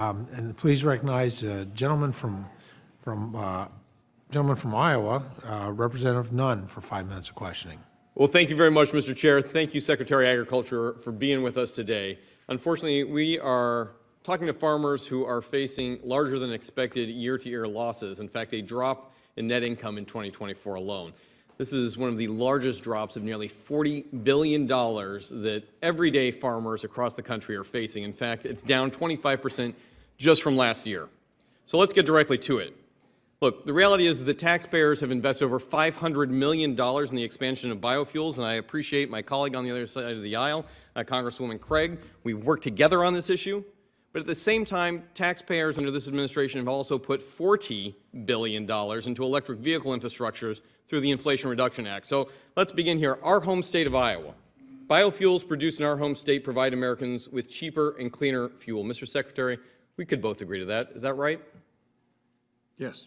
And please recognize a gentleman from Iowa, Representative Nunn, for 5 minutes of questioning. Well, thank you very much, Mr. Chair. Thank you, Secretary of Agriculture, for being with us today. Unfortunately, we are talking to farmers who are facing larger than expected year-to-year losses. In fact, a drop in net income in 2024 alone. This is one of the largest drops of nearly $40 billion that everyday farmers across the country are facing. In fact, it's down 25% just from last year. So let's get directly to it. Look, the reality is that taxpayers have invested over $500 million in the expansion of biofuels, and I appreciate my colleague on the other side of the aisle, Congresswoman Craig. We've worked together on this issue. But at the same time, taxpayers under this administration have also put $40 billion into electric vehicle infrastructures through the Inflation Reduction Act. So let's begin here. Our home state of Iowa. Biofuels produced in our home state provide Americans with cheaper and cleaner fuel. Mr. Secretary, we could both agree to that. Is that right? Yes.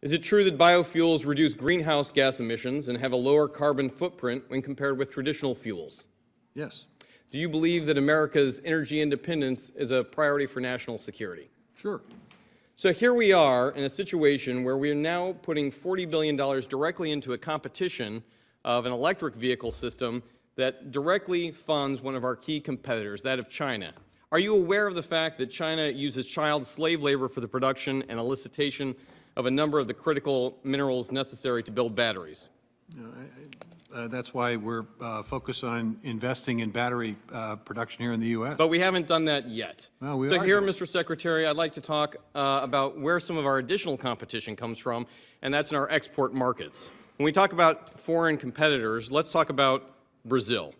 Is it true that biofuels reduce greenhouse gas emissions and have a lower carbon footprint when compared with traditional fuels? Yes. Do you believe that America's energy independence is a priority for national security? Sure. So here we are in a situation where we are now putting $40 billion directly into a competition of an electric vehicle system that directly funds one of our key competitors, that of China. Are you aware of the fact that China uses child slave labor for the production and elicitation of a number of the critical minerals necessary to build batteries? That's why we're focused on investing in battery production here in the U.S. But we haven't done that yet. Well, we so are here, doing Mr. Secretary, I'd like to talk about where some of our additional competition comes from, and that's in our export markets. When we talk about foreign competitors, let's talk about Brazil.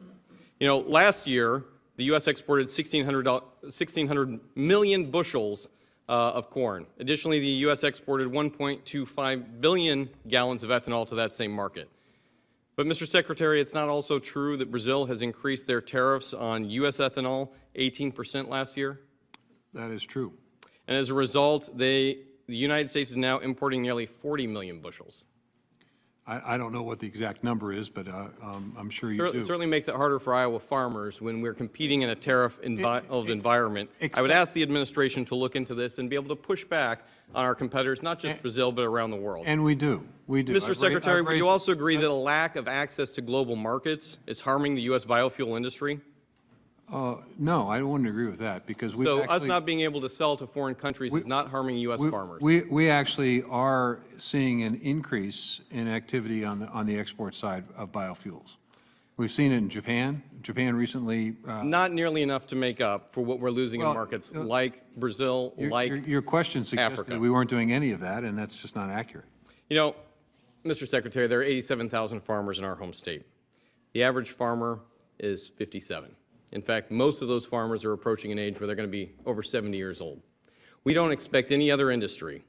You know, last year, the U.S. exported 1,600 million bushels of corn. Additionally, the U.S. exported 1.25 billion gallons of ethanol to that same market. But, Mr. Secretary, it's not also true that Brazil has increased their tariffs on U.S. ethanol 18% last year? That is true. And as a result, the United States is now importing nearly 40 million bushels. I don't know what the exact number is, but I'm sure you do. It certainly makes it harder for Iowa farmers when we're competing in a tariff-involved environment. I would ask the administration to look into this and be able to push back on our competitors, not just Brazil, but around the world. And we do. We do. Mr. Secretary, would you also agree that a lack of access to global markets is harming the U.S. biofuel industry? No, I wouldn't agree with that because we. So us not being able to sell to foreign countries is not harming U.S. farmers. We actually are seeing an increase in activity on the export side of biofuels. We've seen it in Japan. Japan recently. Not nearly enough to make up for what we're losing in markets like Brazil, your question suggested Africa. that we weren't doing any of that, and that's just not accurate. You know, Mr. Secretary, there are 87,000 farmers in our home state. The average farmer is 57. In fact, most of those farmers are approaching an age where they're going to be over 70 years old. We don't expect any other industry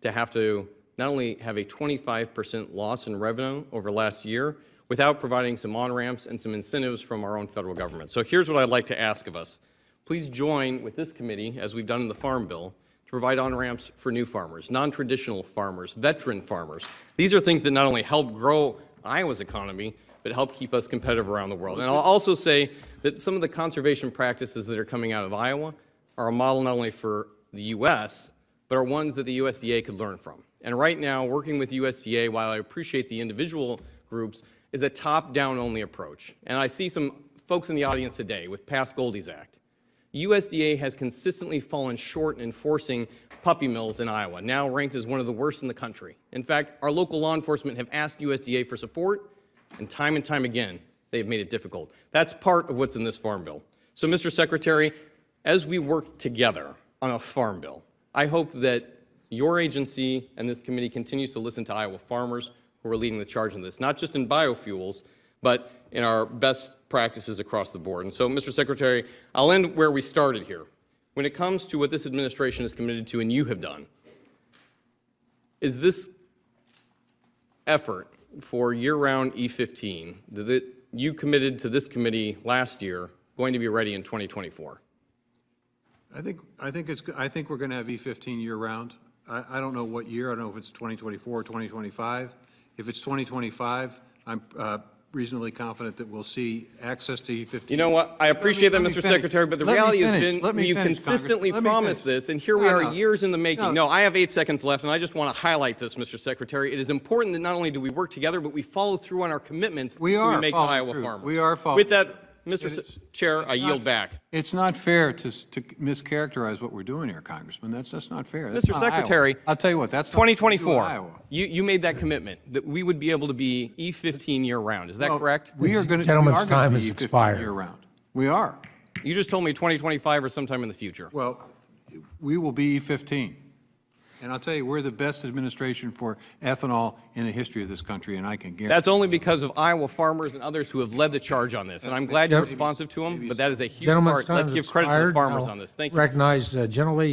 to have to not only have a 25% loss in revenue over last year without providing some on-ramps and some incentives from our own federal government. So here's what I'd like to ask of us. Please join with this committee, as we've done in the Farm Bill, to provide on-ramps for new farmers, non-traditional farmers, veteran farmers. These are things that not only help grow Iowa's economy, but help keep us competitive around the world. And I'll also say that some of the conservation practices that are coming out of Iowa are a model not only for the U.S., but are ones that the USDA could learn from. And right now, working with USDA, while I appreciate the individual groups, is a top-down only approach. And I see some folks in the audience today with past Goldie's Act. USDA has consistently fallen short in enforcing puppy mills in Iowa, now ranked as one of the worst in the country. In fact, our local law enforcement have asked USDA for support, and time again, they've made it difficult. That's part of what's in this Farm Bill. So, Mr. Secretary, as we work together on a Farm Bill, I hope that your agency and this committee continues to listen to Iowa farmers who are leading the charge in this, not just in biofuels, but in our best practices across the board. And so, Mr. Secretary, I'll end where we started here. When it comes to what this administration is committed to and you have done, is this effort for year-round E15 that you committed to this committee last year going to be ready in 2024? I think we're going to have E15 year-round. I don't know what year. I don't know if it's 2024 or 2025. If it's 2025, I'm reasonably confident that we'll see access to E15. You know what? I appreciate that, Let me Mr. finish. Secretary, but the Let me reality has finish. been, Let me you finish, consistently Congress. Let me promised finish. this, and here we No, are, no. years in the making. No. No, I have 8 seconds left, and I just want to highlight this, Mr. Secretary. It is important that not only do we work together, but we follow through on our commitments We that are we make to following Iowa through. farmers. We are following With that, And Mr. it's- Chair, I it's yield not- back. It's not fair to mischaracterize what we're doing here, Congressman. That's not fair. That's Mr. not Iowa. Secretary, I'll tell you what, that's not what we do in 2024, Iowa. you made that commitment, that we would be able to be E15 year-round. Is that Well, correct? We are going to. Gentleman's time has expired. Year-round. We are. You just told me 2025 or sometime in the future. Well, we will be E15. And I'll tell you, we're the best administration for ethanol in the history of this country, and I can guarantee. That's only because of Iowa farmers and others who have led the charge on this, and I'm glad you're responsive to them, but that is a huge Gentleman's part. time Let's has give credit to the expired. farmers I'll on this. Thank you. Recognize Gentlelady